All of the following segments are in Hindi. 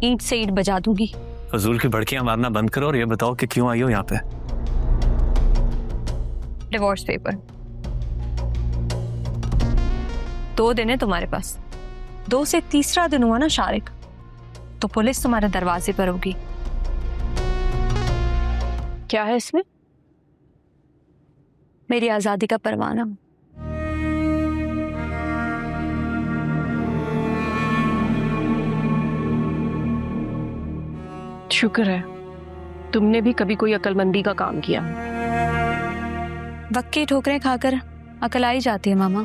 ईंट से ईंट बजा दूंगी। फजूल की भड़कियां मारना बंद करो और ये बताओ कि क्यों आई हो यहाँ पे। डिवोर्स पेपर 2 दिन है तुम्हारे पास। 2 से तीसरा दिन हुआ ना शारिक, तो पुलिस तुम्हारे दरवाजे पर होगी। क्या है इसमें? मेरी आजादी का परवाना। शुक्र है तुमने भी कभी कोई अक्लमंदी का काम किया। वक्त की ठोकरें खाकर अकल आई जाती है मामा।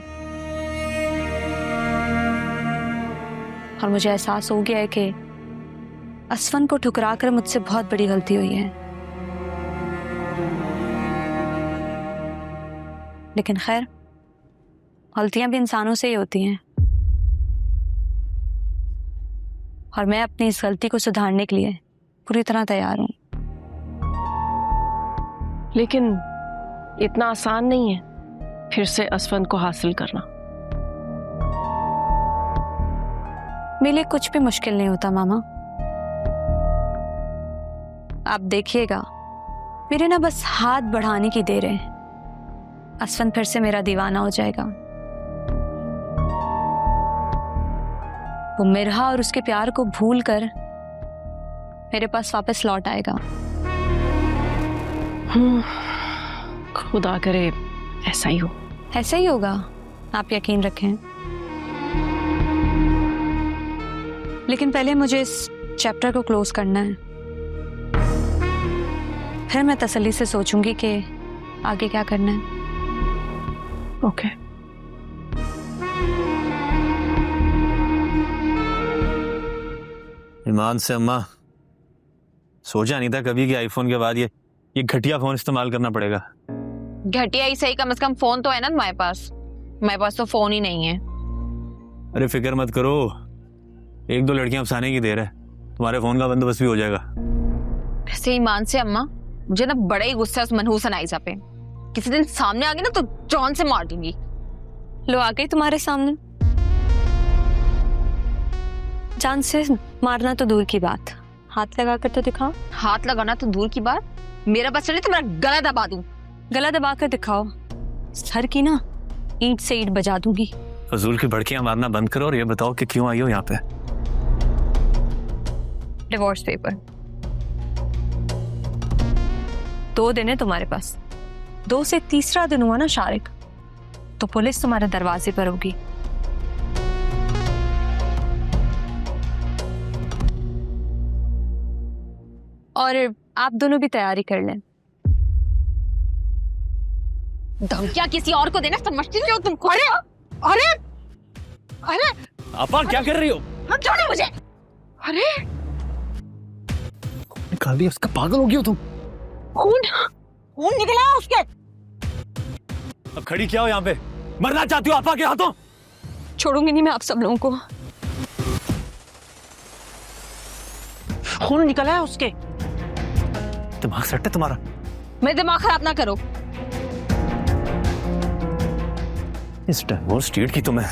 और मुझे एहसास हो गया है कि असफन को ठुकराकर मुझसे बहुत बड़ी गलती हुई है। लेकिन खैर, गलतियां भी इंसानों से ही होती हैं, और मैं अपनी इस गलती को सुधारने के लिए पूरी तरह तैयार हूं। लेकिन इतना आसान नहीं है फिर से असफन को हासिल करना। मेरे लिए कुछ भी मुश्किल नहीं होता मामा। आप देखिएगा, मेरे ना बस हाथ बढ़ाने की देर है, असफन फिर से मेरा दीवाना हो जाएगा। वो मिरहा और उसके प्यार को भूल कर मेरे पास वापस लौट आएगा। खुदा करे ऐसा ही हो। ऐसा ही होगा, आप यकीन रखें। लेकिन पहले मुझे इस चैप्टर को क्लोज करना है, फिर मैं तसल्ली से सोचूंगी कि आगे क्या करना है। ओके। ईमान से अम्मा, सोचा नहीं था कभी कि आईफोन के बाद ये घटिया फोन इस्तेमाल करना पड़ेगा। घटिया ही सही, कम से कम फोन तो है ना तुम्हारे पास। मेरे पास तो फोन ही नहीं है। अरे फिक्र मत करो, 1-2 लड़कियां अफसाने की देर है, तुम्हारे फोन का बंदोबस्त भी हो जाएगा। वैसे ईमान से अम्मा, मुझे ना बड़ा ही गुस्सा है उस मनहूस अनाइसा पे। किसी दिन सामने आ गई ना तो जान से मार दूंगी। लो आ गई तुम्हारे सामने। जान से मारना तो दूर की बात, हाथ लगा कर तो दिखाओ। हाथ लगाना तो दूर की बात, मेरा बस चले तो मेरा गला दबा दूं। गला दबा कर दिखाओ, सर की ना ईंट से ईंट बजा दूंगी। फजूल की भड़कियां मारना बंद करो और ये बताओ कि क्यों आई हो यहाँ पे। डिवोर्स पेपर 2 दिन है तुम्हारे पास। 2 से तीसरा दिन हुआ ना शारिक, तो पुलिस तुम्हारे दरवाजे पर होगी। और आप दोनों भी तैयारी कर लें। धमकियां किसी और को देना समझती नहीं हो तुम। अरे अरे अरे आपा क्या कर रही हो? हम छोड़ो मुझे। अरे निकाल दिया उसका, पागल हो गई हो तुम। खून निकला उसके। अब खड़ी क्या हो यहाँ पे? मरना चाहती हो आपा के हाथों? छोड़ूंगी नहीं मैं आप सब लोगों को। खून निकला है उसके। दिमाग सेट है तुम्हारा? मेरा दिमाग खराब ना करो। इस डिवोर्स डेट की तो मैं